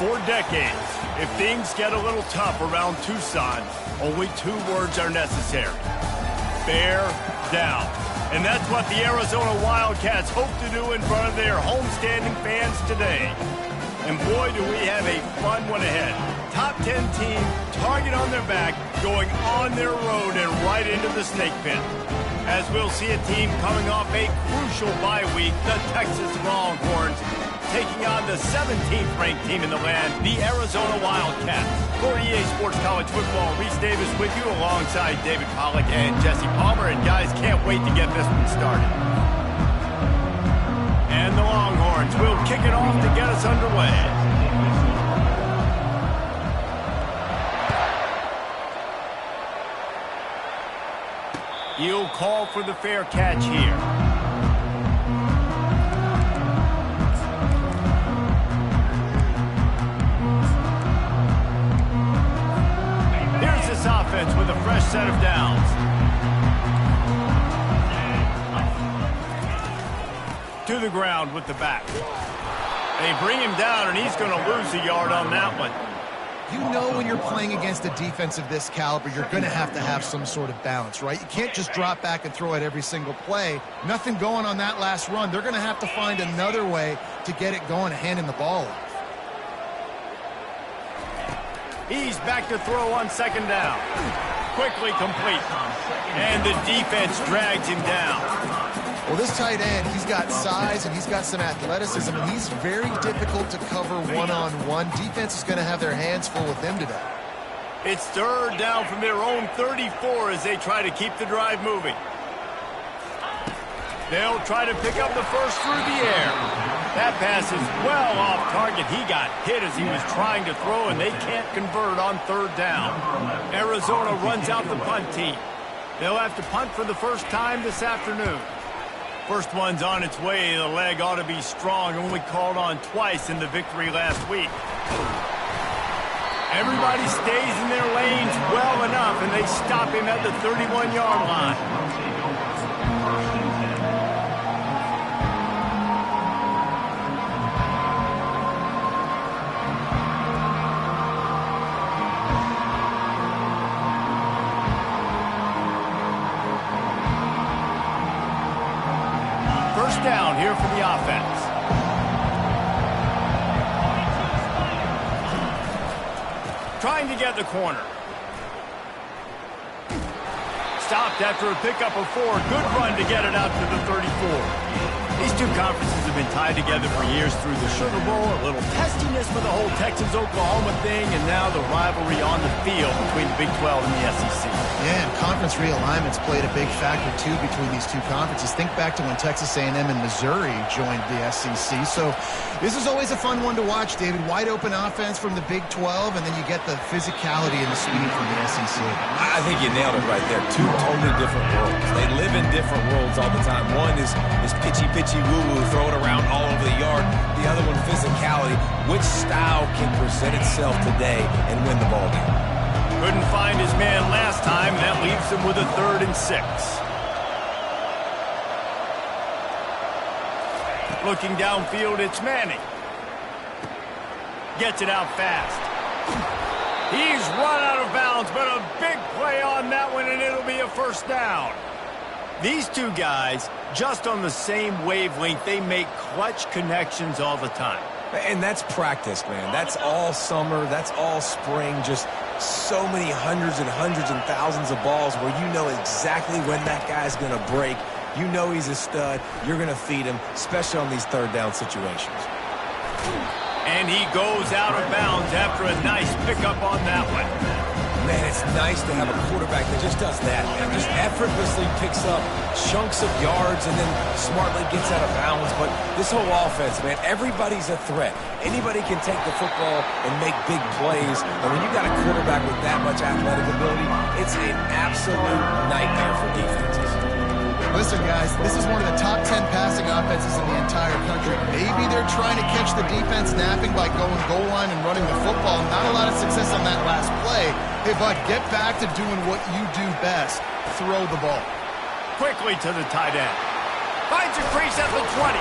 For decades, if things get a little tough around Tucson, only 2 words are necessary. Bear down. And that's what the Arizona Wildcats hope to do in front of their homestanding fans today. And boy, do we have a fun one ahead. Top 10 team, target on their back, going on their road and right into the snake pit. As we'll see a team coming off a crucial bye week, the Texas Longhorns, taking on the 17th ranked team in the land, the Arizona Wildcats. For EA Sports College Football, Reese Davis with you alongside David Pollack and Jesse Palmer. And guys, can't wait to get this one started. And the Longhorns will kick it off to get us underway. He'll call for the fair catch here. Here's this offense with a fresh set of downs. To the ground with the back. They bring him down, and he's going to lose a yard on that one. You know when you're playing against a defense of this caliber, you're going to have some sort of balance, right? You can't just drop back and throw it every single play. Nothing going on that last run. They're going to have to find another way to get it going and handing the ball off. He's back to throw on second down. Quickly complete. And the defense drags him down. Well, this tight end, he's got size and he's got some athleticism, and he's very difficult to cover one-on-one. Defense is going to have their hands full with him today. It's third down from their own 34 as they try to keep the drive moving. They'll try to pick up the first through the air. That pass is well off target. He got hit as he was trying to throw, and they can't convert on third down. Arizona runs out the punt team. They'll have to punt for the first time this afternoon. First one's on its way. The leg ought to be strong. Only called on twice in the victory last week. Everybody stays in their lanes well enough, and they stop him at the 31-yard line. Down here for the offense. Trying to get the corner. Stopped after a pickup of 4. Good run to get it out to the 34. These two conferences have been tied together for years through the Sugar Bowl, a little testiness for the whole Texas-Oklahoma thing, and now the rivalry on the field between the Big 12 and the SEC. Yeah, and conference realignments played a big factor, too, between these two conferences. Think back to when Texas A&M and Missouri joined the SEC. So this is always a fun one to watch, David. Wide open offense from the Big 12, and then you get the physicality and the speed from the SEC. I think you nailed it right there. Two totally different worlds. They live in different worlds all the time. One is pitchy woo-woo, throw it around all over the yard. The other one, physicality. Which style can present itself today and win the ball game? Couldn't find his man last time. That leaves him with a 3rd and 6. Looking downfield, it's Manning. Gets it out fast. He's run out of bounds, but a big play on that one, and it'll be a first down. These two guys, just on the same wavelength, they make clutch connections all the time. And that's practice, man. That's all summer. That's all spring. Just so many hundreds and thousands of balls where you know exactly when that guy's going to break. You know he's a stud. You're going to feed him, especially on these third down situations. And he goes out of bounds after a nice pickup on that one. Man, it's nice to have a quarterback that just does that, man. Just effortlessly picks up chunks of yards and then smartly gets out of bounds. But this whole offense, man, everybody's a threat. Anybody can take the football and make big plays. And when you got a quarterback with that much athletic ability, it's an absolute nightmare for defenses. Listen, guys, this is one of the top 10 passing offenses in the entire country. Maybe they're trying to catch the defense napping by going goal line and running the football. Not a lot of success on that last play. Hey, bud, get back to doing what you do best. Throw the ball. Quickly to the tight end. Finds a crease at the 20.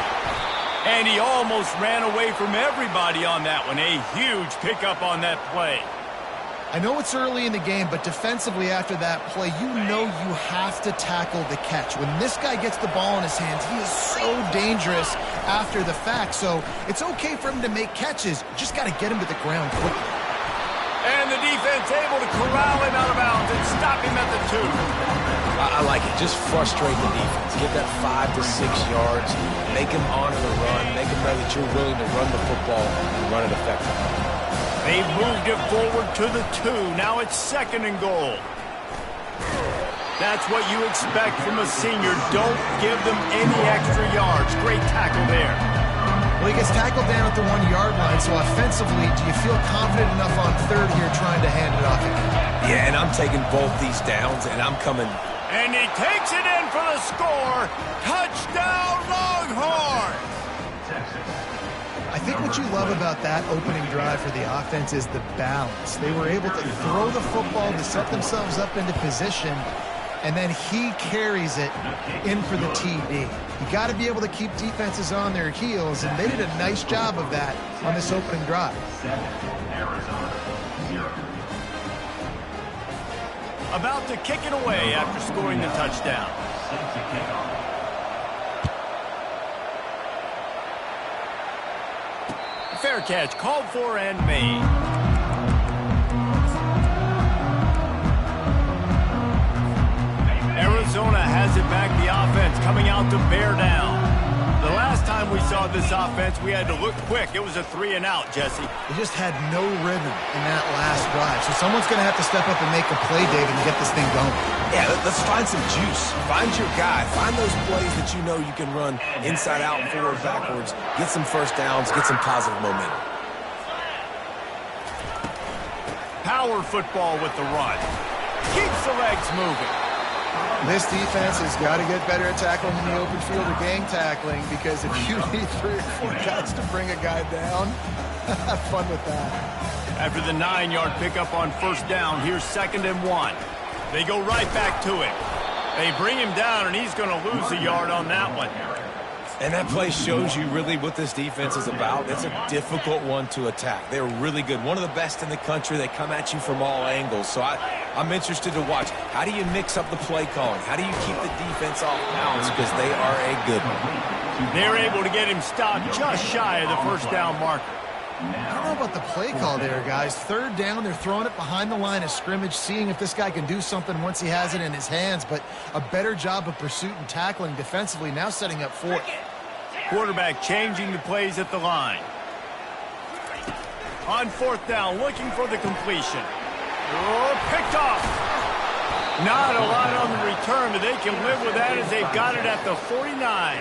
And he almost ran away from everybody on that one. A huge pickup on that play. I know it's early in the game, but defensively after that play, you know you have to tackle the catch. When this guy gets the ball in his hands, he is so dangerous after the fact. So it's okay for him to make catches. You just got to get him to the ground quickly. And the defense able to corral him out of bounds and stop him at the 2. I like it. Just frustrate the defense. Get that 5 to 6 yards. Make him honor the run. Make him know that you're willing to run the football and run it effectively. They've moved it forward to the 2. Now it's 2nd and goal. That's what you expect from a senior. Don't give them any extra yards. Great tackle there. Well, he gets tackled down at the 1-yard line, so offensively, do you feel confident enough on 3rd here trying to hand it off again? Yeah, and I'm taking both these downs, and I'm coming. And he takes it in for the score. Touchdown, Longhorns! I think what you love about that opening drive for the offense is the balance. They were able to throw the football to set themselves up into position, and then he carries it in for the TD. You got to be able to keep defenses on their heels, and they did a nice job of that on this opening drive. About to kick it away after scoring the touchdown. Fair catch called for and made. Arizona has it back, the offense coming out to bear down. The last time we saw this offense, we had to look quick. It was a 3-and-out, Jesse. They just had no rhythm in that last drive. So someone's going to have to step up and make a play, David, and get this thing going. Yeah, let's find some juice. Find your guy. Find those plays that you know you can run inside out, forward, backwards. Get some first downs. Get some positive momentum. Power football with the run. Keeps the legs moving. This defense has got to get better at tackling in the open field or gang tackling, because if you need 3 or 4 guys to bring a guy down, have fun with that. After the 9-yard pickup on 1st down, here's 2nd and 1. They go right back to it. They bring him down, and he's going to lose a yard on that one. And that play shows you really what this defense is about. It's a difficult one to attack. They're really good. One of the best in the country. They come at you from all angles. So I'm interested to watch. How do you mix up the play calling? How do you keep the defense off balance? Because they are a good one. They're able to get him stopped just shy of the 1st down marker. I don't know about the play call there, guys. 3rd down, they're throwing it behind the line of scrimmage, seeing if this guy can do something once he has it in his hands, but a better job of pursuit and tackling defensively, now setting up 4th. Quarterback changing the plays at the line. On 4th down, looking for the completion. Oh, picked off. Not a lot on the return, but they can live with that as they've got it at the 49.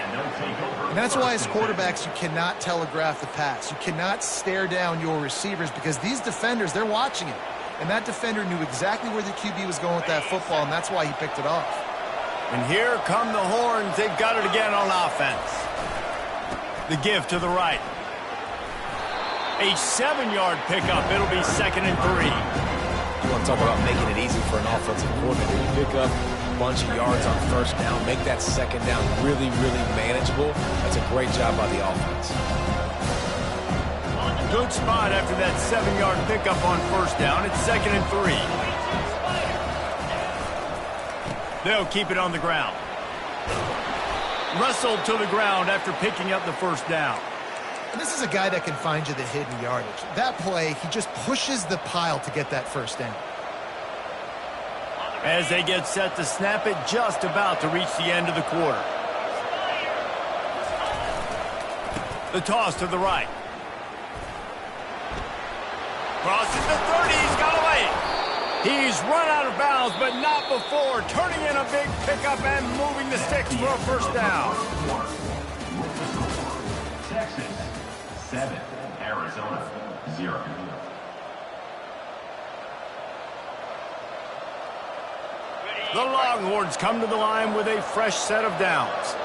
And that's why as quarterbacks, you cannot telegraph the pass. You cannot stare down your receivers, because these defenders, they're watching it. And that defender knew exactly where the QB was going with that football, and that's why he picked it off. And here come the Horns. They've got it again on offense. The give to the right. A 7-yard pickup. It'll be 2nd and 3. You want to talk about making it easy for an offensive coordinator. You pick up a bunch of yards on 1st down, make that 2nd down really, really manageable. That's a great job by the offense. Good spot after that 7-yard pickup on 1st down. It's 2nd and 3. They'll keep it on the ground. Wrestled to the ground after picking up the 1st down. And this is a guy that can find you the hidden yardage. That play, he just pushes the pile to get that 1st down. As they get set to snap it, just about to reach the end of the quarter. The toss to the right. Crosses the 30, he's got away. He's run out of bounds, but not before turning in a big pickup and moving the sticks for a 1st down. Texas 7, Arizona 0. The Longhorns come to the line with a fresh set of downs.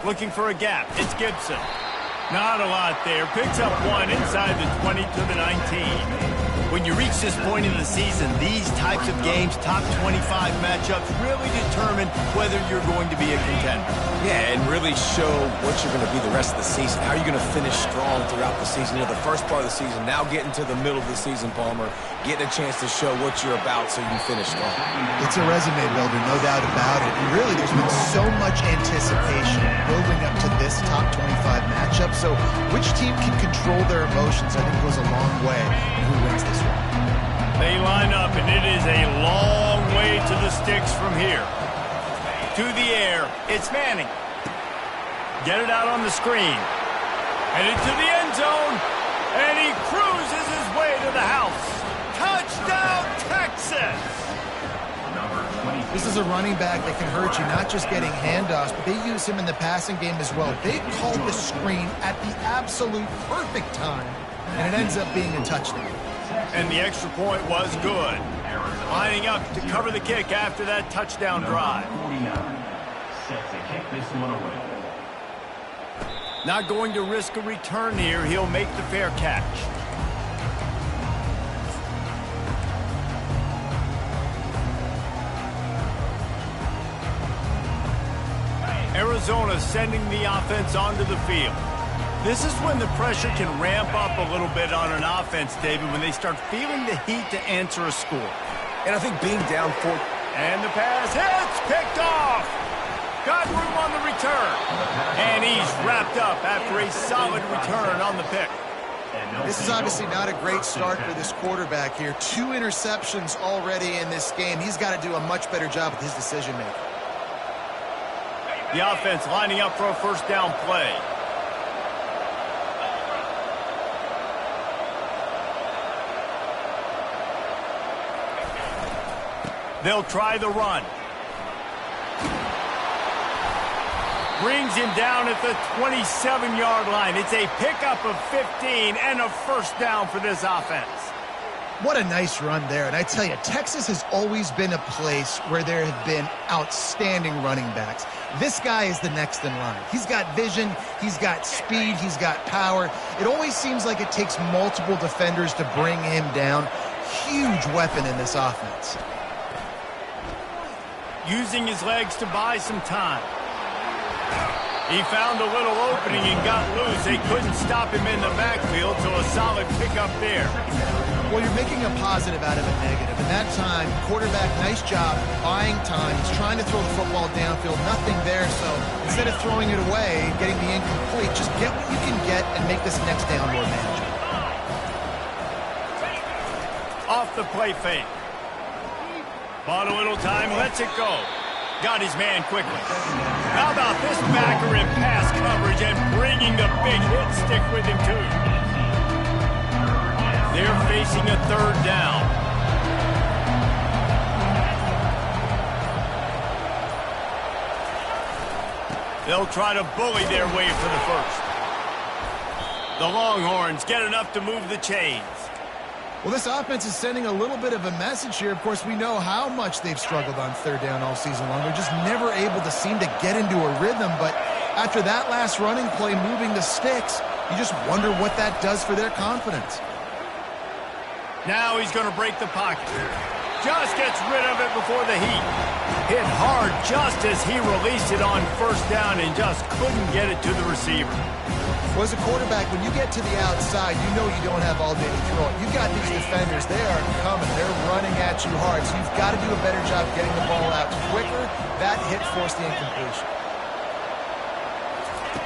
Looking for a gap. It's Gibson. Not a lot there. Picks up 1 inside the 20 to the 19. When when you reach this point in the season, these types of games, top 25 matchups, really determine whether you're going to be a contender. Yeah, and really show what you're going to be the rest of the season. How are you going to finish strong throughout the season? You know, the first part of the season, now getting to the middle of the season, Palmer, getting a chance to show what you're about so you finish strong. It's a resume builder, no doubt about it. And really, there's been so much anticipation building up to this top 25 matchup. So which team can control their emotions, I think, goes a long way in who wins this one. They line up, and it is a long way to the sticks from here. To the air, it's Manning. Get it out on the screen. Headed to the end zone, and he cruises his way to the house. Touchdown, Texas! This is a running back that can hurt you, not just getting handoffs, but they use him in the passing game as well. They called the screen at the absolute perfect time, and it ends up being a touchdown. And the extra point was good. Lining up to cover the kick after that touchdown drive. 49 set to kick this one away. Not going to risk a return here. He'll make the fair catch. Arizona sending the offense onto the field. This is when the pressure can ramp up a little bit on an offense, David, when they start feeling the heat to answer a score. And I think being down 4... And the pass hits, picked off. Got room on the return. And he's wrapped up after a solid return on the pick. This is obviously not a great start for this quarterback here. 2 interceptions already in this game. He's got to do a much better job with his decision-making. The offense lining up for a first down play. They'll try the run. Brings him down at the 27-yard line. It's a pickup of 15 and a first down for this offense. What a nice run there. And I tell you, Texas has always been a place where there have been outstanding running backs. This guy is the next in line. He's got vision, he's got speed, he's got power. It always seems like it takes multiple defenders to bring him down. Huge weapon in this offense. Using his legs to buy some time. He found a little opening and got loose. They couldn't stop him in the backfield, so a solid pickup there. Well, you're making a positive out of a negative. And that time, quarterback, nice job, buying time. He's trying to throw the football downfield. Nothing there, so instead of throwing it away, getting the incomplete, just get what you can get and make this next down more manageable. Off the play fake. Bought a little time, lets it go. Got his man quickly. How about this backer in pass coverage and bringing the big hit stick with him, too. They're facing a third down. They'll try to bully their way for the first. The Longhorns get enough to move the chains. Well, this offense is sending a little bit of a message here. Of course, we know how much they've struggled on third down all season long. They're just never able to seem to get into a rhythm. But after that last running play, moving the sticks, you just wonder what that does for their confidence. Now he's going to break the pocket. Just gets rid of it before the heat. Hit hard just as he released it on first down and just couldn't get it to the receiver. Well, as a quarterback, when you get to the outside, you know you don't have all day to throw it. You've got these defenders. They are coming. They're running at you hard. So you've got to do a better job getting the ball out quicker. That hit forced the incompletion.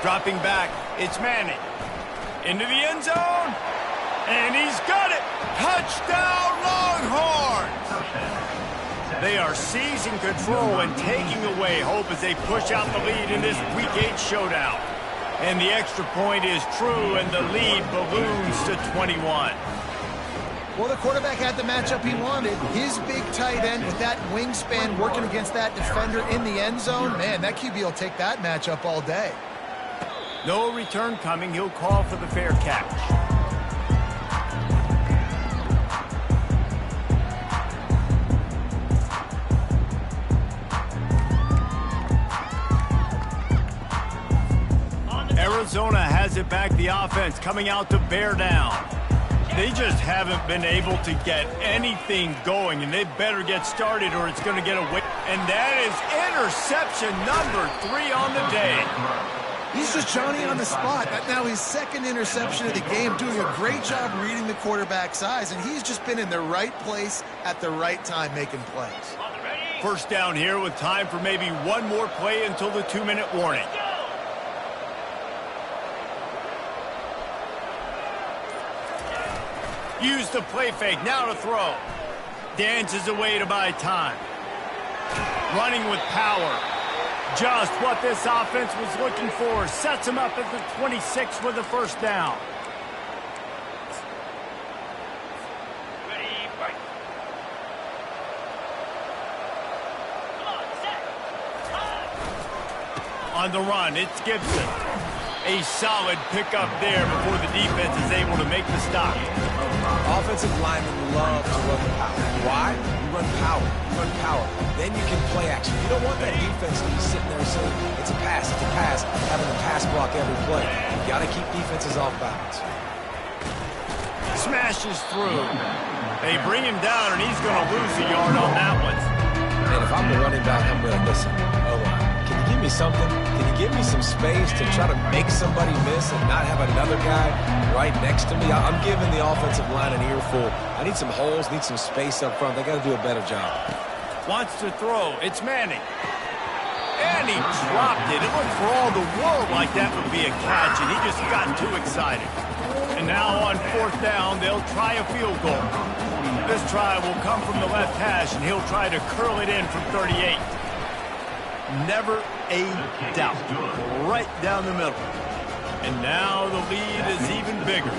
Dropping back, it's Manning. Into the end zone. And he's got it. Touchdown, Longhorns! They are seizing control and taking away hope as they push out the lead in this Week 8 showdown. And the extra point is true, and the lead balloons to 21. Well, the quarterback had the matchup he wanted. His big tight end with that wingspan working against that defender in the end zone. Man, that QB will take that matchup all day. No return coming. He'll call for the fair catch. Arizona has it back, the offense coming out to bear down. They just haven't been able to get anything going, and they better get started or it's going to get away. And that is interception number 3 on the day. He's just Johnny on the spot. Now his second interception of the game, doing a great job reading the quarterback's eyes, and he's just been in the right place at the right time making plays. First down here with time for maybe one more play until the 2-minute warning. Use the play fake, now to throw. Dances away to buy time. Running with power. Just what this offense was looking for. Sets him up at the 26 with a first down. On the run, it's Gibson. A solid pickup there before the defense is able to make the stop. Offensive linemen love to run the power. Why? You run power. You run power. Then you can play action. You don't want that defense to be sitting there saying, it's a pass, having a pass block every play. You got to keep defenses off balance. Smashes through. They bring him down, and he's going to lose a yard on that one. And if I'm the running back, I'm going to listen. Can you give me something? Can you give me some space to try to make somebody miss and not have another guy right next to me? I'm giving the offensive line an earful. I need some holes, need some space up front. They got to do a better job. Wants to throw. It's Manning. And he dropped it. It looked for all the world like that would be a catch, and he just got too excited. And now on fourth down, they'll try a field goal. This try will come from the left hash, and he'll try to curl it in from 38. Never a doubt. Right down the middle. And now the lead is even bigger.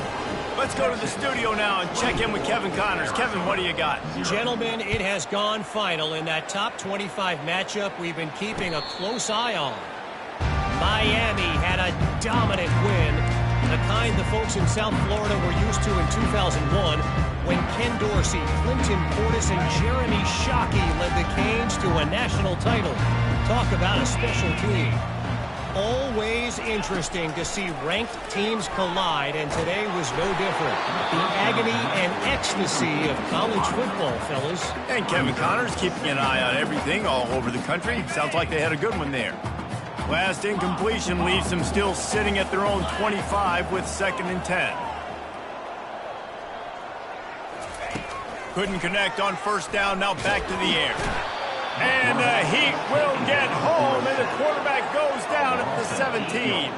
Let's go to the studio now and check in with Kevin Connors. Kevin, what do you got? Gentlemen, it has gone final in that top 25 matchup we've been keeping a close eye on. Miami had a dominant win, the kind the folks in South Florida were used to in 2001 when Ken Dorsey, Clinton Portis, and Jeremy Shockey led the Canes to a national title. Talk about a special team. Always interesting to see ranked teams collide, and today was no different. The agony and ecstasy of college football, fellas. And Kevin Connors keeping an eye on everything all over the country. Sounds like they had a good one there. Last incompletion leaves them still sitting at their own 25 with 2nd and 10. Couldn't connect on first down, now back to the air. And the Heat will get home, and the quarterback goes down at the 17.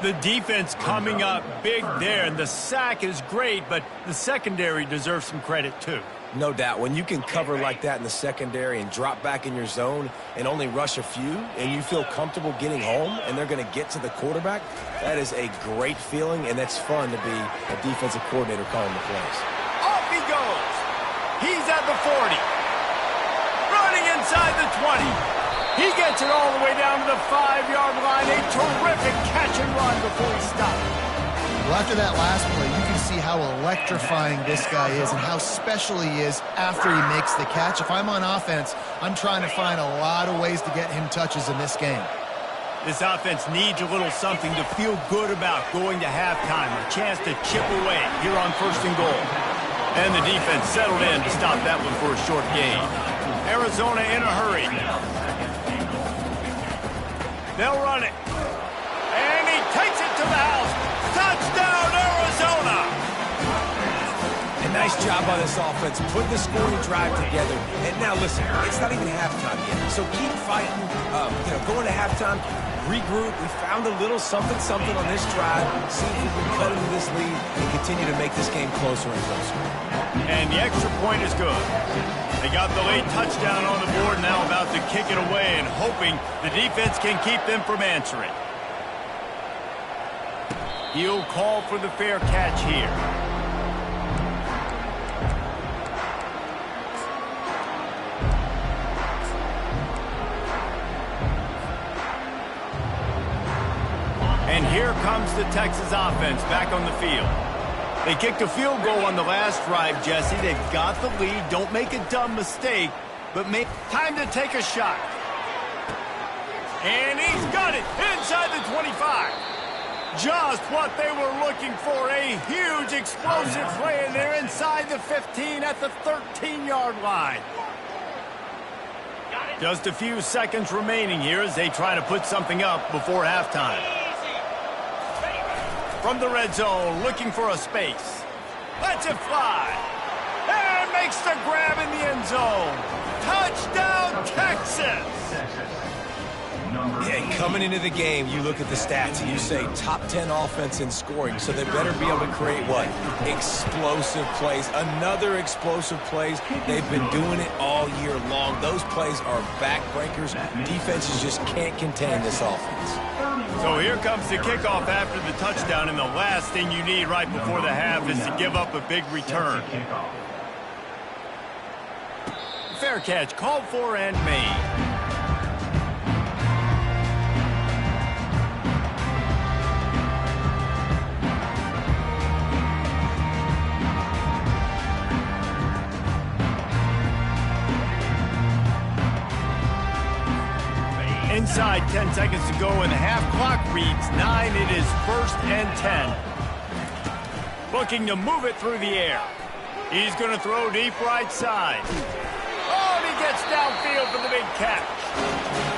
The defense coming up big there, and the sack is great, but the secondary deserves some credit too. No doubt. When you can cover like that in the secondary and drop back in your zone and only rush a few, and you feel comfortable getting home, and they're going to get to the quarterback, that is a great feeling, and that's fun to be a defensive coordinator calling the plays. Off he goes. He's at the 40. Running inside the 20. He gets it all the way down to the 5-yard line. A terrific catch and run before he stopped. Well, after that last play, you can see how electrifying this guy is and how special he is after he makes the catch. If I'm on offense, I'm trying to find a lot of ways to get him touches in this game. This offense needs a little something to feel good about going to halftime. A chance to chip away here on 1st and goal. And the defense settled in to stop that one for a short gain. Arizona in a hurry. They'll run it. And he takes it to the house. Touchdown, Arizona! A nice job by this offense. Put the scoring drive together. And now listen, it's not even halftime yet. So keep fighting. Going to halftime, regroup. We found a little something on this drive. See if we can cut into this lead and continue to make this game closer and closer. And the extra point is good. They got the late touchdown on the board, now about to kick it away and hoping the defense can keep them from answering. He'll call for the fair catch here. And here comes the Texas offense back on the field. They kicked a field goal on the last drive, Jesse. They've got the lead. Don't make a dumb mistake, but make time to take a shot. And he's got it inside the 25. Just what they were looking for. A huge explosive play, and they're inside the 15 at the 13-yard line. Just a few seconds remaining here as they try to put something up before halftime. From the red zone, looking for a space. Lets it fly. And makes the grab in the end zone. Touchdown, Texas! Yeah, coming into the game, you look at the stats and you say top 10 offense in scoring, so they better be able to create what? Explosive plays. Another explosive plays. They've been doing it all year long. Those plays are backbreakers. Defenses just can't contain this offense. So here comes the kickoff after the touchdown, and the last thing you need right before the half is to give up a big return. Fair catch called for and made. Inside 10 seconds to go, and the half clock reads 9. It is 1st and 10. Looking to move it through the air. He's going to throw deep right side. Oh, and he gets downfield for the big catch.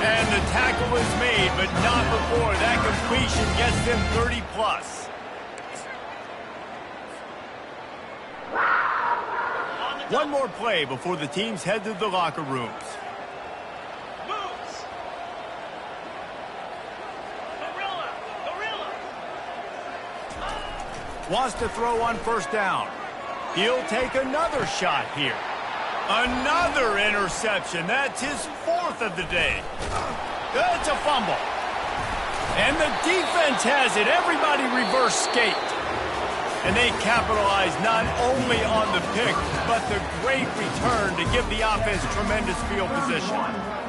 And the tackle is made, but not before that completion gets them 30-plus. One more play before the teams head to the locker rooms. Wants to throw on 1st down. He'll take another shot here. Another interception. That's his 4th of the day. That's a fumble. And the defense has it. Everybody reverse skate. And they capitalize not only on the pick, but the great return to give the offense tremendous field position.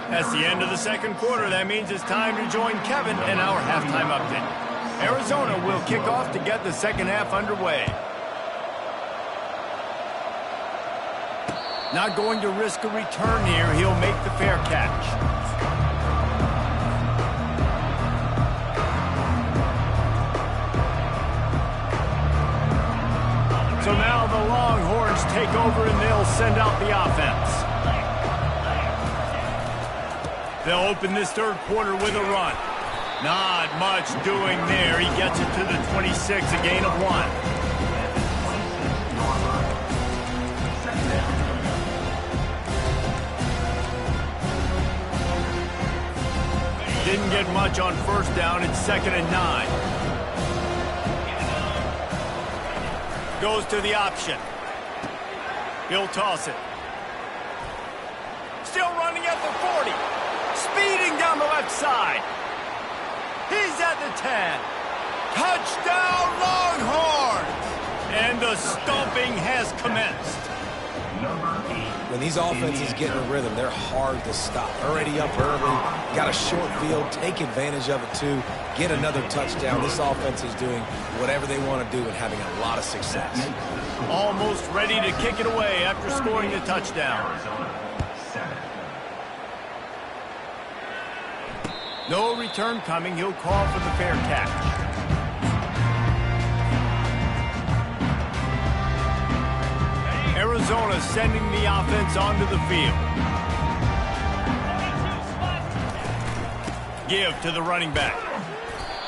That's the end of the second quarter. That means it's time to join Kevin in our halftime update. Arizona will kick off to get the second half underway. Not going to risk a return here. He'll make the fair catch. So now the Longhorns take over and they'll send out the offense. They'll open this third quarter with a run. Not much doing there. He gets it to the 26, a gain of 1. Didn't get much on 1st down. It's 2nd and 9. Goes to the option. He'll toss it. Still running at the 40. Speeding down the left side. He's at the 10. Touchdown, Longhorns! And the stomping has commenced. When these offenses get in a rhythm, they're hard to stop. Already up early, got a short field, take advantage of it too, get another touchdown. This offense is doing whatever they want to do and having a lot of success. Almost ready to kick it away after scoring the touchdown. No return coming. He'll call for the fair catch. Arizona sending the offense onto the field. Give to the running back.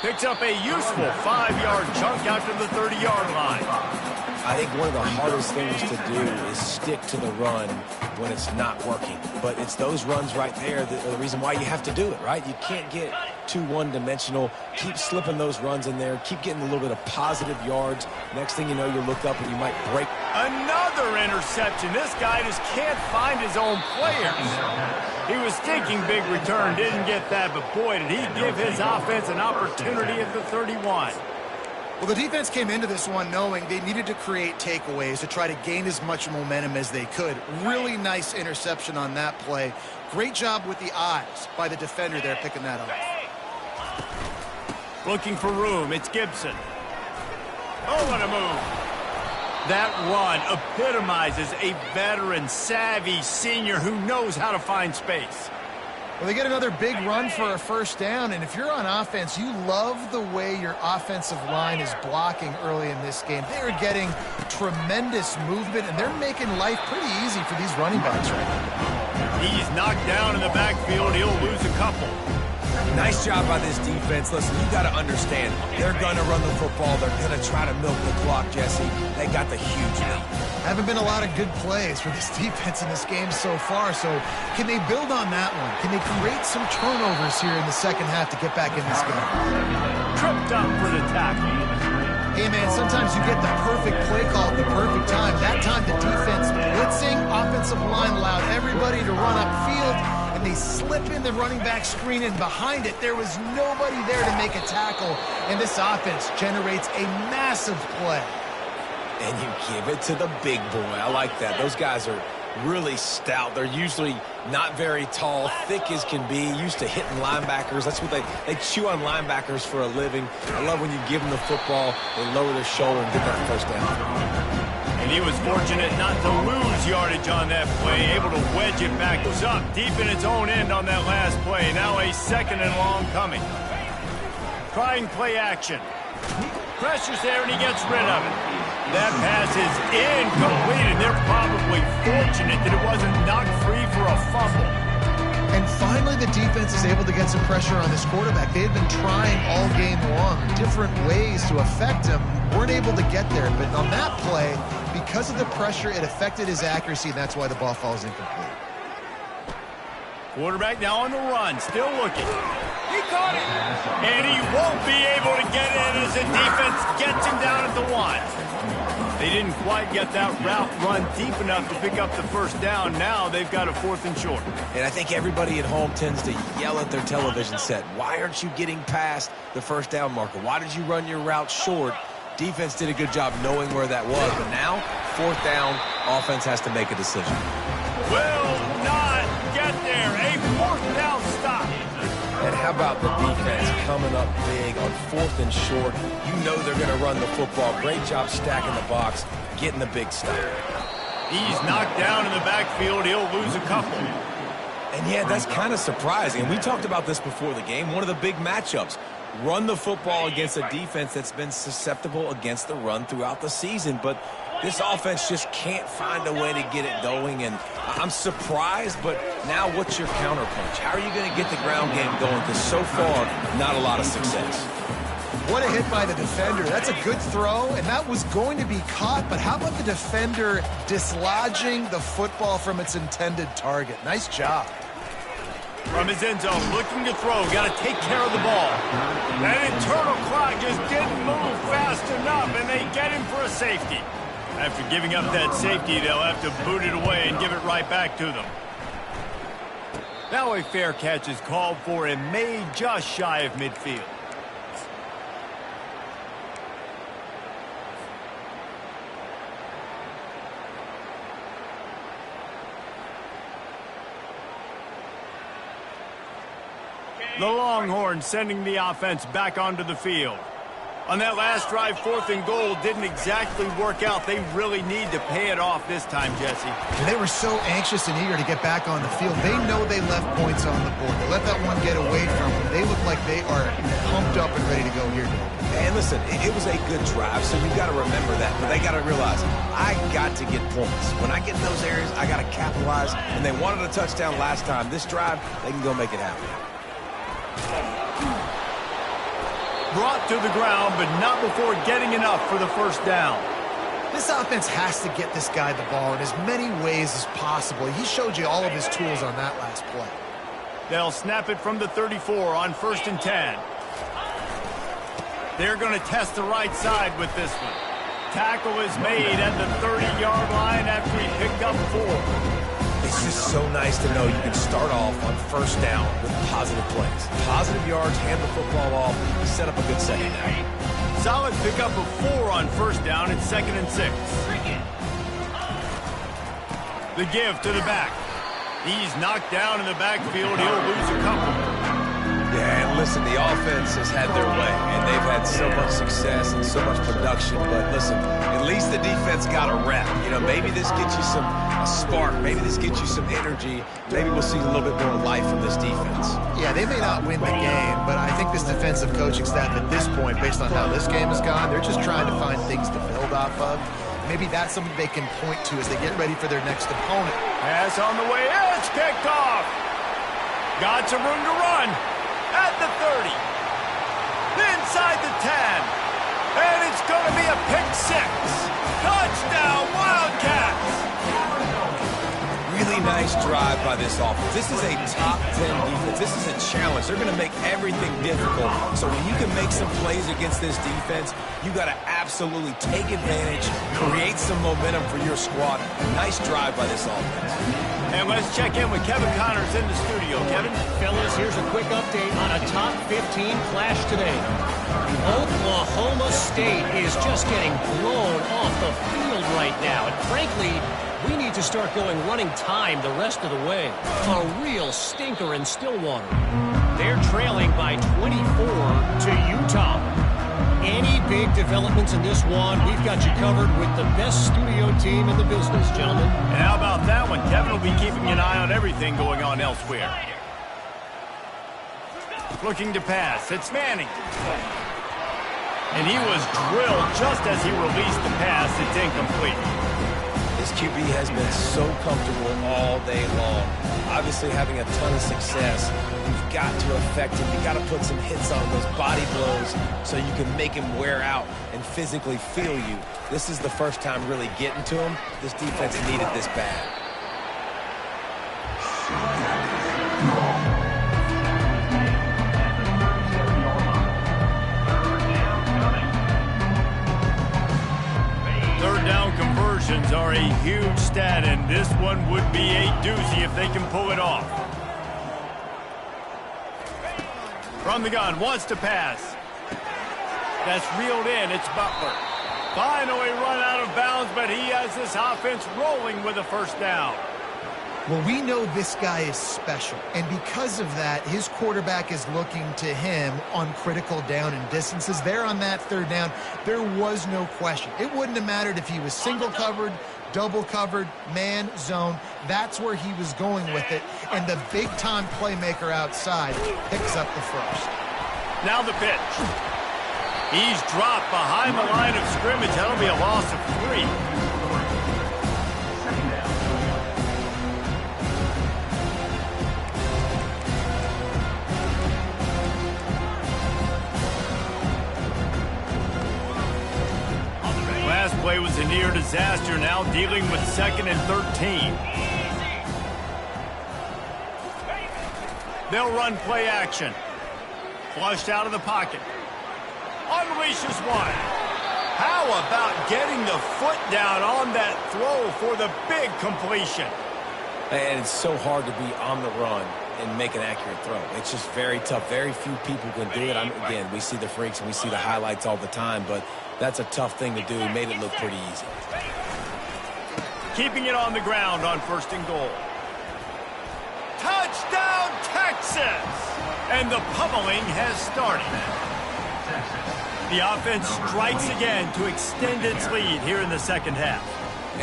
Picks up a useful 5-yard chunk out to the 30-yard line. I think one of the hardest things to do is stick to the run when it's not working. But it's those runs right there that are the reason why you have to do it, right? You can't get too one-dimensional. Keep slipping those runs in there. Keep getting a little bit of positive yards. Next thing you know, you look up and you might break. Another interception. This guy just can't find his own players. He was thinking big return, didn't get that, but boy, did he give his offense an opportunity at the 31. Well, the defense came into this one knowing they needed to create takeaways to try to gain as much momentum as they could. Really nice interception on that play. Great job with the eyes by the defender there picking that up. Looking for room. It's Gibson. Oh, what a move. That run epitomizes a veteran, savvy senior who knows how to find space. Well, they get another big run for a first down, and if you're on offense, you love the way your offensive line is blocking early in this game. They are getting tremendous movement, and they're making life pretty easy for these running backs right now. He's knocked down in the backfield. He'll lose a couple. Nice job by this defense. Listen, you got to understand, they're going to run the football. They're going to try to milk the clock, Jesse. They got the huge lead. Haven't been a lot of good plays for this defense in this game so far, so can they build on that one? Can they create some turnovers here in the second half to get back in this game? Tripped up for the tackle. Hey, man, sometimes you get the perfect play call at the perfect time. That time the defense blitzing, offensive line allowed everybody to run upfield, and they slip in the running back screen, and behind it, there was nobody there to make a tackle, and this offense generates a massive play. And you give it to the big boy. I like that. Those guys are really stout. They're usually not very tall, thick as can be, used to hitting linebackers. That's what they chew on linebackers for a living. I love when you give them the football, they lower their shoulder and get that first down. And he was fortunate not to lose yardage on that play, able to wedge it back. Goes up deep in its own end on that last play. Now a second and long coming. Trying play action. Pressure's there and he gets rid of it. That pass is incomplete, and they're probably fortunate that it wasn't knocked free for a fumble. And finally, the defense is able to get some pressure on this quarterback. They had been trying all game long, different ways to affect him. Weren't able to get there, but on that play, because of the pressure, it affected his accuracy, and that's why the ball falls incomplete. Quarterback now on the run, still looking. He caught it! And he won't be able to get in as the defense gets him down at the 1. They didn't quite get that route run deep enough to pick up the first down. Now they've got a 4th and short. And I think everybody at home tends to yell at their television set, why aren't you getting past the first down marker? Why did you run your route short? Defense did a good job knowing where that was, but now, 4th down, offense has to make a decision. Will not get there. A 4th down stop. And how about the defense coming up big on 4th and short? You know they're going to run the football. Great job stacking the box, getting the big stop. He's knocked down in the backfield. He'll lose a couple. And yeah, that's kind of surprising. And we talked about this before the game. One of the big matchups. Run the football against a defense that's been susceptible against the run throughout the season. But this offense just can't find a way to get it going. And I'm surprised, but now what's your counterpunch? How are you going to get the ground game going? Because so far, not a lot of success. What a hit by the defender. That's a good throw, and that was going to be caught, but how about the defender dislodging the football from its intended target? Nice job. From his end zone, looking to throw. Got to take care of the ball. That internal clock just didn't move fast enough, and they get him for a safety. After giving up that safety, they'll have to boot it away and give it right back to them. Now a fair catch is called for and made just shy of midfield. The Longhorns sending the offense back onto the field. On that last drive, 4th and goal didn't exactly work out. They really need to pay it off this time, Jesse. And they were so anxious and eager to get back on the field. They know they left points on the board. They let that one get away from them. They look like they are pumped up and ready to go here. And listen, it was a good drive, so you've got to remember that. But they got to realize, I got to get points. When I get in those areas, I got to capitalize. And they wanted a touchdown last time. This drive, they can go make it happen. Brought to the ground, but not before getting enough for the first down. This offense has to get this guy the ball in as many ways as possible. He showed you all of his tools on that last play. They'll snap it from the 34 on 1st and 10. They're going to test the right side with this one. Tackle is made at the 30-yard line after he picked up 4. It's just so nice to know you can start off on 1st down with positive plays. Positive yards, hand the football off, set up a good second down. Solid pickup of 4 on 1st down and 2nd and 6. The give to the back. He's knocked down in the backfield. He'll lose a couple. Yeah, and listen, the offense has had their way, and they've had so much success and so much production. But listen, at least the defense got a rep. You know, maybe this gets you a spark. Maybe this gets you some energy. Maybe we'll see a little bit more life from this defense. Yeah, they may not win the game, but I think this defensive coaching staff at this point, based on how this game has gone, they're just trying to find things to build off of. Maybe that's something they can point to as they get ready for their next opponent. Pass on the way. It's picked off. Got some room to run. At the 30. Inside the 10. And it's going to be a pick six. Touchdown, Wildcats. Really nice drive by this offense. This is a top 10 defense. This is a challenge. They're going to make everything difficult. So when you can make some plays against this defense, you got to absolutely take advantage, create some momentum for your squad. Nice drive by this offense. And let's check in with Kevin Connors in the studio. Kevin? Fellas, here's a quick update on a top 15 clash today. Oklahoma State is just getting blown off the field right now. And frankly, we need to start going running time the rest of the way. A real stinker in Stillwater. They're trailing by 24 to Utah. Any big developments in this one, we've got you covered with the best studio team in the business, gentlemen. And how about that one? Kevin will be keeping an eye on everything going on elsewhere. Looking to pass. It's Manning. And he was drilled just as he released the pass. It's incomplete. This QB has been so comfortable all day long. Obviously having a ton of success. You've got to affect him. You've got to put some hits on those body blows so you can make him wear out and physically feel you. This is the first time really getting to him. This defense needed this bad. Third down conversions are a huge stat, and this one would be a doozy if they can pull it off. From the gun, wants to pass. That's reeled in. It's Butler. Finally run out of bounds, but he has this offense rolling with a first down. Well, we know this guy is special, and because of that, his quarterback is looking to him on critical down and distances. There on that third down, there was no question. It wouldn't have mattered if he was single covered, double covered, man, zone. That's where he was going with it, and the big-time playmaker outside picks up the first. Now the pitch. He's dropped behind the line of scrimmage. That'll be a loss of 3. Last play was a near disaster, now dealing with 2nd and 13. They'll run play action. Flushed out of the pocket. Unleashes one. How about getting the foot down on that throw for the big completion? And it's so hard to be on the run and make an accurate throw. It's just very tough. Very few people can do it. Again, we see the freaks and we see the highlights all the time, but that's a tough thing to do. He made it look pretty easy. Keeping it on the ground on 1st and goal. Touchdown, Texas! And the pummeling has started. The offense strikes again to extend its lead here in the second half.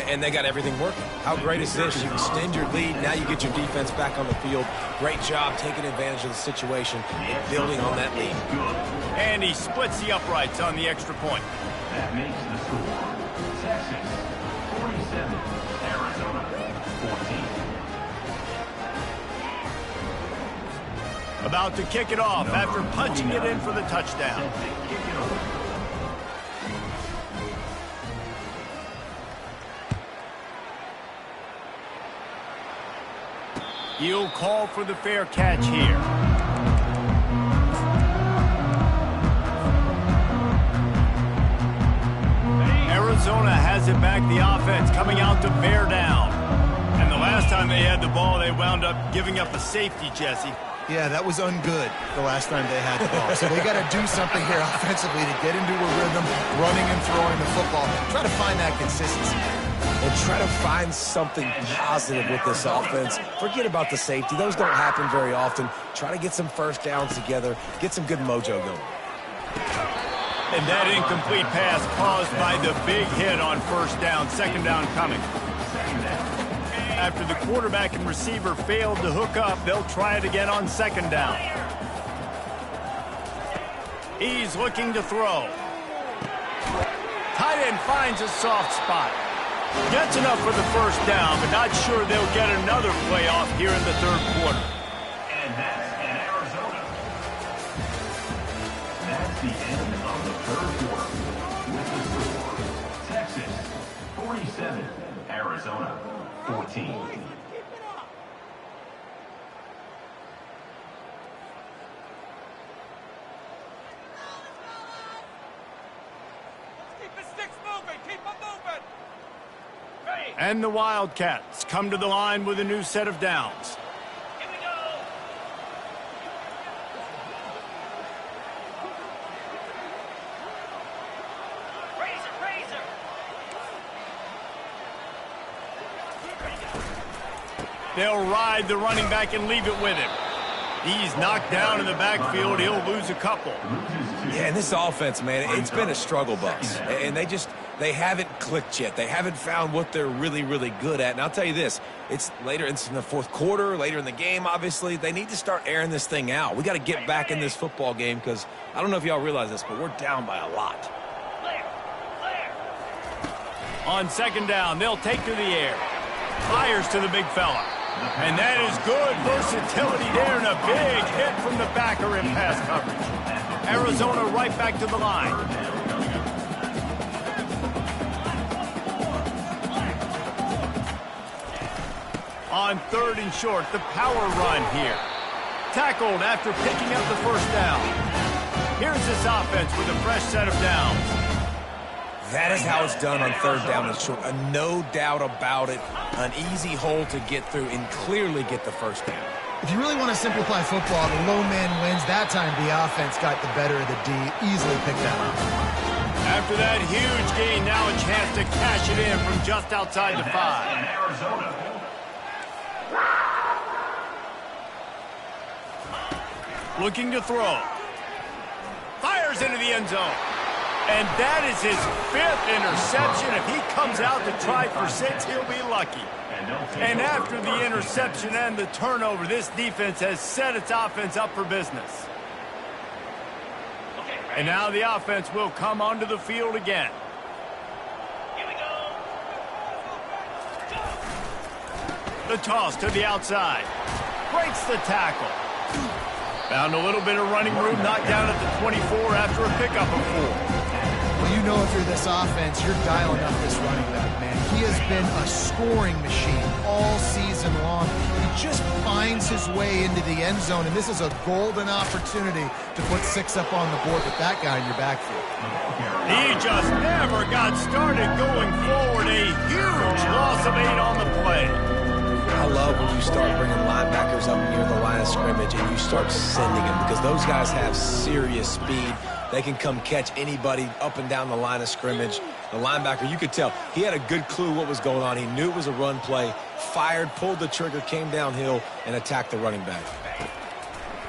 And they got everything working. How great is this? You extend your lead. Now you get your defense back on the field. Great job taking advantage of the situation and building on that lead. And he splits the uprights on the extra point. That makes the score Texas 47, Arizona 14. About to kick it off after punching it in for the touchdown. He'll call for the fair catch here. Arizona has it back, the offense coming out to bear down. And the last time they had the ball, they wound up giving up a safety, Jesse. Yeah, that was ungood the last time they had the ball. So they got to do something here offensively to get into a rhythm, running and throwing the football. Try to find that consistency. and try to find something positive with this offense. Forget about the safety. Those don't happen very often. Try to get some first downs together, get some good mojo going. And that incomplete pass caused by the big hit on first down. Second down coming. After the quarterback and receiver failed to hook up, they'll try it again on second down. He's looking to throw. Tight end finds a soft spot. Gets enough for the first down, but not sure they'll get another playoff here in the third quarter. And that's in Arizona. That's the end of the third quarter. With the score, Texas 47, Arizona 14. And the Wildcats come to the line with a new set of downs. Here we go. Razor. They'll ride the running back and leave it with him. He's knocked down in the backfield. He'll lose a couple. Yeah, and this offense, man, it's been a struggle bus. And they haven't clicked yet. They haven't found what they're really, really good at. And I'll tell you this, it's in the fourth quarter, later in the game, obviously. They need to start airing this thing out. We got to get back in this football game because I don't know if y'all realize this, but we're down by a lot. On second down, they'll take to the air. Fires to the big fella. And that is good versatility there and a big hit from the backer in pass coverage. Arizona right back to the line. On third and short, the power run here. Tackled after picking up the first down. Here's this offense with a fresh set of downs. That is how it's done on third down and short. No doubt about it. An easy hole to get through and clearly get the first down. If you really want to simplify football, the low man wins. That time the offense got the better of the D. Easily picked that up. After that huge gain, now a chance to cash it in from just outside the 5. In Arizona. Looking to throw. Fires into the end zone. And that is his 5th interception. If he comes out to try for 6, he'll be lucky. And after the interception and the turnover, this defense has set its offense up for business. And now the offense will come onto the field again. Here we go. The toss to the outside. Breaks the tackle. Found a little bit of running room, knocked down at the 24 after a pickup of 4. Well, you know if you're this offense, you're dialing up this running back, man. He has been a scoring machine all season long. He just finds his way into the end zone, and this is a golden opportunity to put 6 up on the board with that guy in your backfield. He just never got started going forward. A huge loss of 8 on the play. I love when you start bringing linebackers up near the line of scrimmage and you start sending them because those guys have serious speed. They can come catch anybody up and down the line of scrimmage. The linebacker, you could tell, he had a good clue what was going on. He knew it was a run play, fired, pulled the trigger, came downhill, and attacked the running back.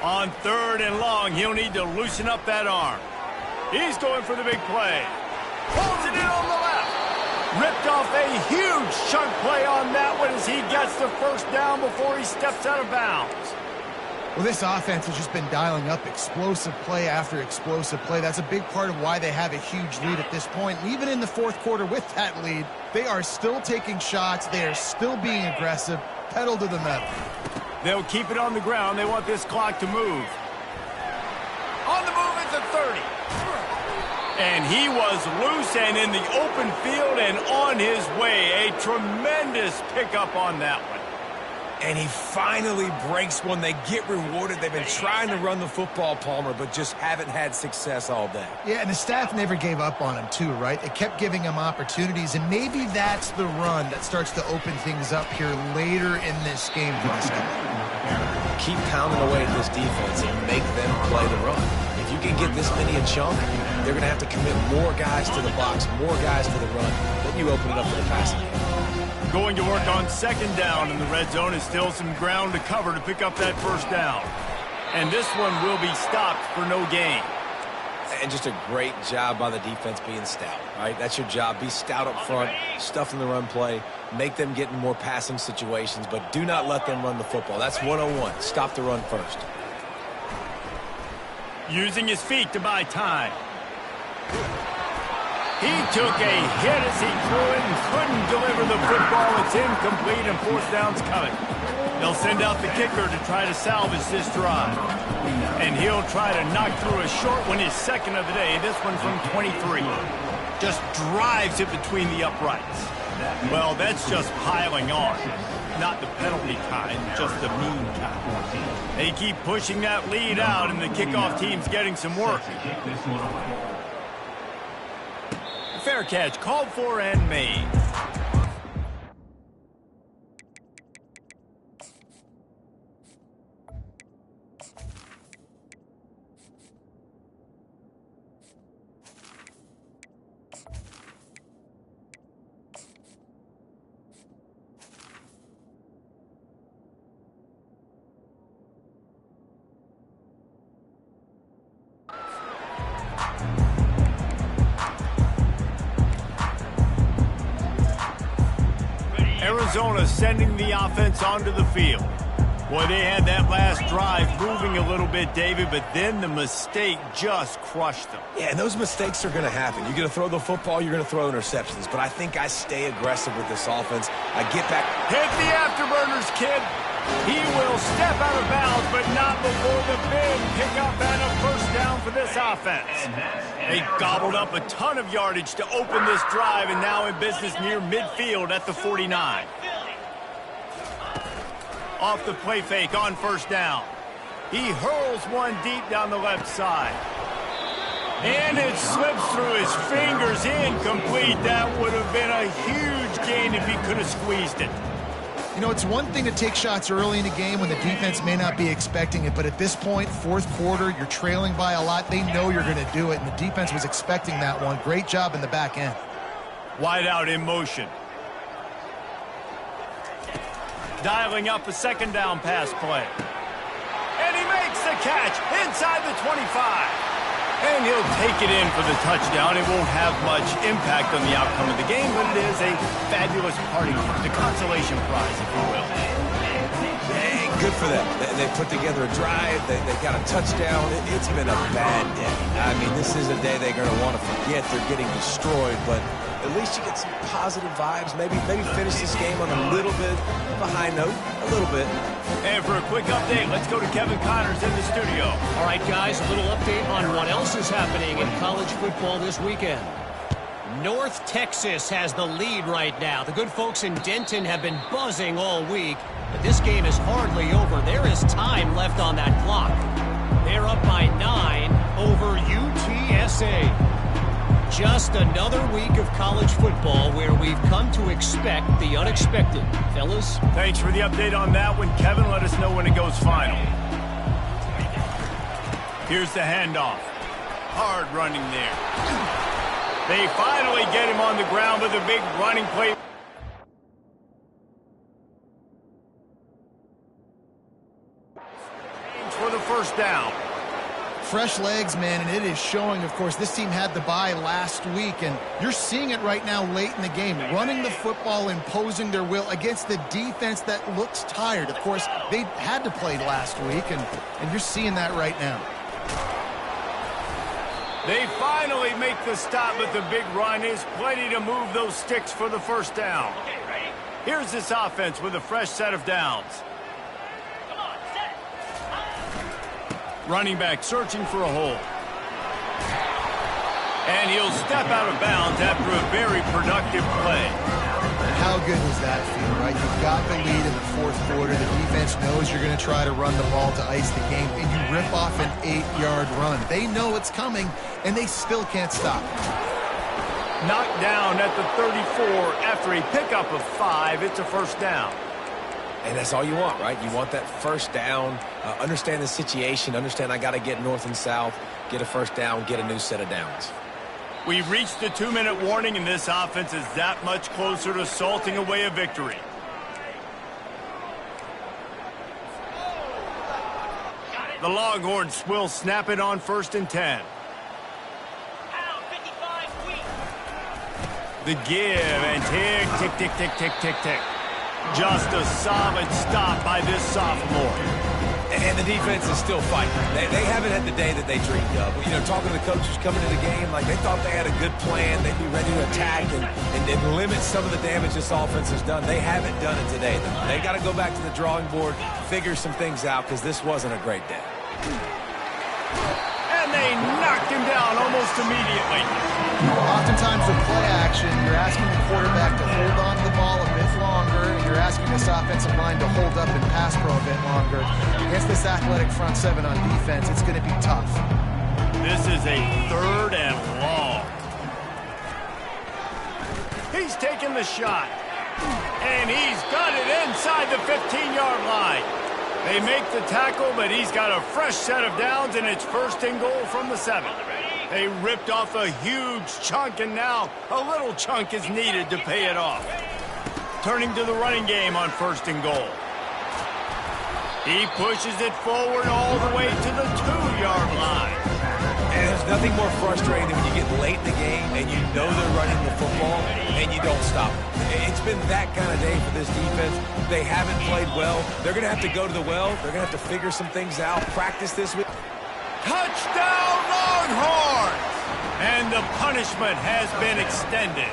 On third and long, he'll need to loosen up that arm. He's going for the big play. Pulls it in on the left. Ripped off a huge chunk play on that one as he gets the first down before he steps out of bounds. Well, this offense has just been dialing up explosive play after explosive play. That's a big part of why they have a huge lead at this point. And even in the fourth quarter with that lead, they are still taking shots. They are still being aggressive. Pedal to the metal. They'll keep it on the ground. They want this clock to move. On the move at the 30. And he was loose and in the open field and on his way. A tremendous pickup on that one. And he finally breaks one. They get rewarded. They've been trying to run the football, Palmer, but just haven't had success all day. Yeah, and the staff never gave up on him, too, right? They kept giving him opportunities, and maybe that's the run that starts to open things up here later in this game for this guy. Keep pounding away at this defense and make them play the run. If you can get this many a chunk, they're going to have to commit more guys to the box, more guys to the run. Then you open it up for the passing game. Going to work on second down in the red zone is still some ground to cover to pick up that first down. And this one will be stopped for no gain. And just a great job by the defense being stout, right? That's your job. Be stout up front, stuff in the run play, make them get in more passing situations, but do not let them run the football. That's 101. Stop the run first. Using his feet to buy time. He took a hit as he threw it and couldn't deliver the football. It's incomplete and fourth down's coming. They'll send out the kicker to try to salvage this drive. And he'll try to knock through a short one, his second of the day. This one from 23. Just drives it between the uprights. Well, that's just piling on. Not the penalty kind, just the mean kind. They keep pushing that lead out, and the kickoff team's getting some work. Fair catch, called for and made. Arizona sending the offense onto the field. Boy, they had that last drive moving a little bit, David, but then the mistake just crushed them. Yeah, and those mistakes are going to happen. You're going to throw the football, you're going to throw interceptions. But I think I stay aggressive with this offense. I get back. Hit the afterburners, kid. He will step out of bounds, but not before the big pickup and a first down for this offense. They gobbled up a ton of yardage to open this drive, and now in business near midfield at the 49. Off the play fake on first down. He hurls one deep down the left side. And it slips through his fingers, incomplete. That would have been a huge gain if he could have squeezed it. You know, it's one thing to take shots early in the game when the defense may not be expecting it, but at this point, fourth quarter, you're trailing by a lot. They know you're going to do it, and the defense was expecting that one. Great job in the back end. Wide out in motion. Dialing up a second down pass play. And he makes the catch inside the 25. And he'll take it in for the touchdown. It won't have much impact on the outcome of the game, but it is a fabulous party, the consolation prize, if you will. Hey, good for them. They put together a drive. They got a touchdown. It's been a bad day. I mean, this is a day they're going to want to forget. They're getting destroyed, but at least you get some positive vibes. Maybe finish this game on a little bit of a high note, a little bit. And for a quick update, let's go to Kevin Connors in the studio. All right, guys, a little update on what else is happening in college football this weekend. North Texas has the lead right now. The good folks in Denton have been buzzing all week, but this game is hardly over. There is time left on that clock. They're up by 9 over UTSA. Just another week of college football where we've come to expect the unexpected. Fellas? Thanks for the update on that one, Kevin. Let us know when it goes final. Here's the handoff. Hard running there. They finally get him on the ground with a big running play. For the first down. Fresh legs, man, and it is showing. Of course, this team had the bye last week, and you're seeing it right now late in the game. Running the football, imposing their will against the defense that looks tired. Of course, they had to play last week, and you're seeing that right now. They finally make the stop, but the big run is plenty to move those sticks for the first down. Here's this offense with a fresh set of downs. Running back searching for a hole. And he'll step out of bounds after a very productive play. How good was that feel, right? You've got the lead in the fourth quarter. The defense knows you're going to try to run the ball to ice the game, and you rip off an 8-yard run. They know it's coming, and they still can't stop. Knocked down at the 34 after a pickup of 5. It's a first down. And that's all you want, right? You want that first down, understand the situation, understand I got to get north and south, get a first down, get a new set of downs. We've reached the 2-minute warning, and this offense is that much closer to salting away a victory. The Longhorns will snap it on 1st and 10. The give and tick, tick, tick, tick, tick, tick, tick. Just a solid stop by this sophomore. And the defense is still fighting. They haven't had the day that they dreamed of. You know, talking to the coaches coming into the game, like they thought they had a good plan. They'd be ready to attack and limit some of the damage this offense has done. They haven't done it today. They got to go back to the drawing board, figure some things out, because this wasn't a great day. And they knocked him down almost immediately. Oftentimes with play action, you're asking the quarterback to hold on to the ball a bit longer, and you're asking this offensive line to hold up and pass pro a bit longer. Against this athletic front seven on defense, it's going to be tough. This is a 3rd and long. He's taking the shot, and he's got it inside the 15-yard line. They make the tackle, but he's got a fresh set of downs, and it's 1st and goal from the 7. They ripped off a huge chunk, and now a little chunk is needed to pay it off. Turning to the running game on 1st and goal. He pushes it forward all the way to the 2-yard line. And there's nothing more frustrating than when you get late in the game and you know they're running the football and you don't stop them. It's been that kind of day for this defense. They haven't played well. They're going to have to go to the well. They're going to have to figure some things out, practice this week. Touchdown Longhorns! And the punishment has been extended.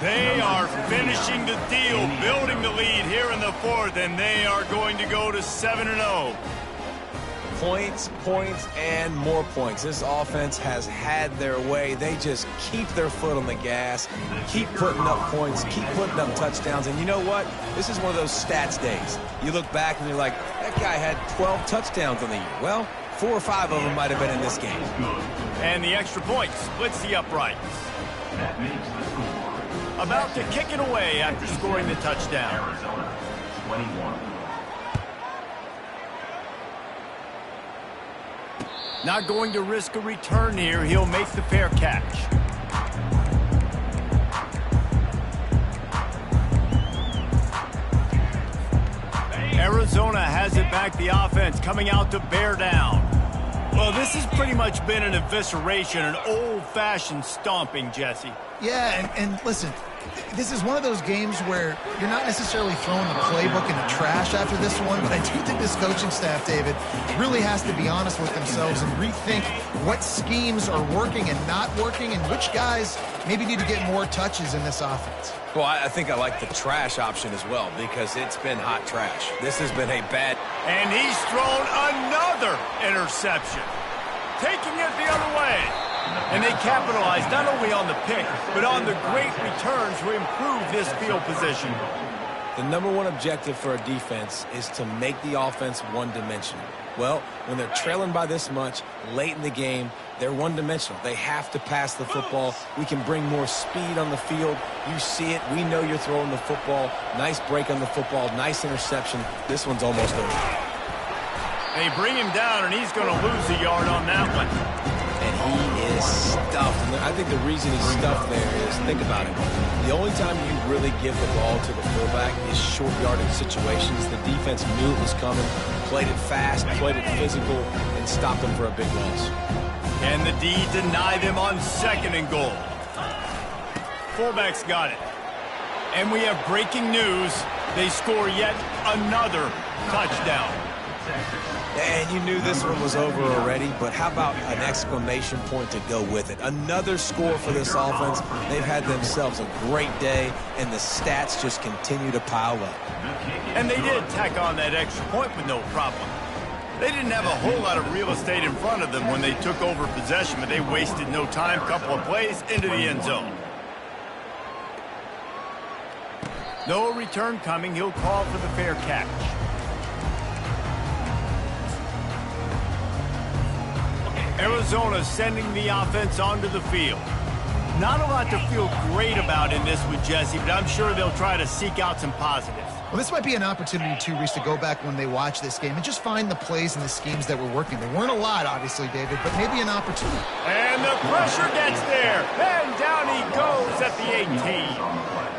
They are finishing the deal, building the lead here in the 4th, and they are going to go to 7-0. Points, points, and more points. This offense has had their way. They just keep their foot on the gas, keep putting up points, keep putting up touchdowns. And you know what? This is one of those stats days. You look back and you're like, that guy had 12 touchdowns on the year. Well, 4 or 5 of them might have been in this game. And the extra point splits the uprights. That makes the score. About to kick it away after scoring the touchdown. Arizona, 21. Not going to risk a return here. He'll make the fair catch. Arizona has it back, the offense coming out to bear down. Well, this has pretty much been an evisceration, an old-fashioned stomping, Jesse. Yeah, and listen, this is one of those games where you're not necessarily throwing the playbook in the trash after this one, but I do think this coaching staff, David, really has to be honest with themselves and rethink what schemes are working and not working and which guys maybe need to get more touches in this offense. Well, I think I like the trash option as well because it's been hot trash. This has been a bad... And he's thrown another interception, taking it the other way. And they capitalized not only on the pick, but on the great return to improve this field position. The #1 objective for a defense is to make the offense one-dimensional. Well, when they're trailing by this much, late in the game, they're one-dimensional. They have to pass the football. We can bring more speed on the field. You see it. We know you're throwing the football. Nice break on the football. Nice interception. This one's almost over. They bring him down, and he's going to lose a yard on that one. And he is stuffed. And I think the reason he's stuffed there is, think about it. The only time you really give the ball to the fullback is short yardage situations. The defense knew it was coming, played it fast, played it physical, and stopped them for a big loss. And the D denied them on 2nd and goal. Fullback's got it. And we have breaking news. They score yet another touchdown. And you knew this one was over already, but how about an exclamation point to go with it? Another score for this offense. They've had themselves a great day, and the stats just continue to pile up. And they did tack on that extra point with no problem. They didn't have a whole lot of real estate in front of them when they took over possession, but they wasted no time. Couple of plays into the end zone. No return coming. He'll call for the fair catch. Arizona sending the offense onto the field. Not a lot to feel great about in this one, Jesse, but I'm sure they'll try to seek out some positives. Well, this might be an opportunity, too, Reese, to go back when they watch this game and just find the plays and the schemes that were working. There weren't a lot, obviously, David, but maybe an opportunity. And the pressure gets there. And down he goes at the 18.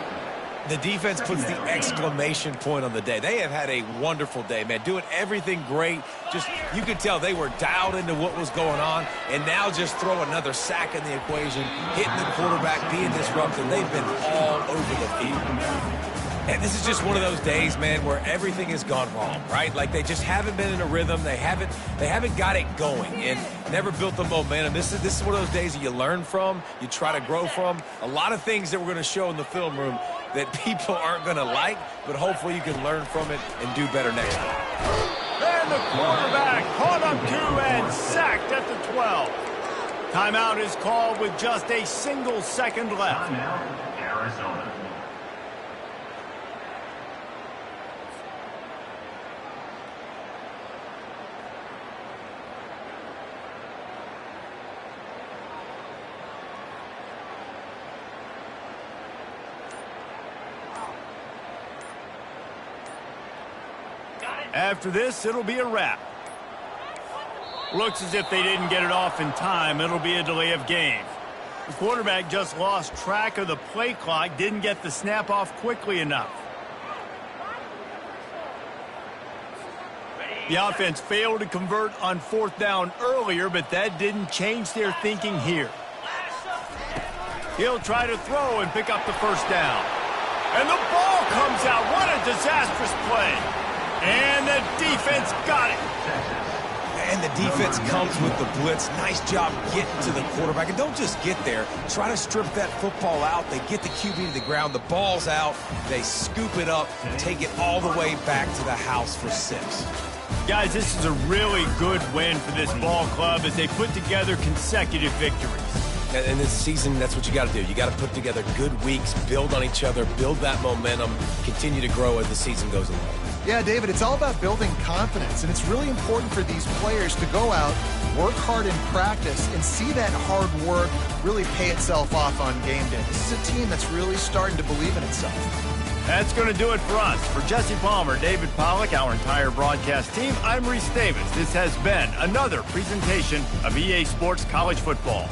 The defense puts the exclamation point on the day. They have had a wonderful day, man, doing everything great. Just, you could tell they were dialed into what was going on, and now just throw another sack in the equation, hitting the quarterback, being disruptive. They've been all over the field. And this is just one of those days, man, where everything has gone wrong, right? Like they just haven't been in a rhythm. They haven't got it going and never built the momentum. This is one of those days that you learn from, you try to grow from. A lot of things that we're going to show in the film room that people aren't going to like, but hopefully you can learn from it and do better next time. And the quarterback caught up to and sacked at the 12. Timeout is called with just a single second left. Timeout, Arizona. After this, it'll be a wrap. Looks as if they didn't get it off in time. It'll be a delay of game. The quarterback just lost track of the play clock, didn't get the snap off quickly enough. The offense failed to convert on 4th down earlier, but that didn't change their thinking here. He'll try to throw and pick up the first down. And the ball comes out. What a disastrous play. And the defense got it. And the defense comes with the blitz. Nice job getting to the quarterback. And don't just get there. Try to strip that football out. They get the QB to the ground. The ball's out. They scoop it up, take it all the way back to the house for 6. Guys, this is a really good win for this ball club as they put together consecutive victories. And this season, that's what you got to do. You got to put together good weeks, build on each other, build that momentum, continue to grow as the season goes along. Yeah, David, it's all about building confidence, and it's really important for these players to go out, work hard in practice, and see that hard work really pay itself off on game day. This is a team that's really starting to believe in itself. That's going to do it for us. For Jesse Palmer, David Pollack, our entire broadcast team, I'm Reese Davis. This has been another presentation of EA Sports College Football.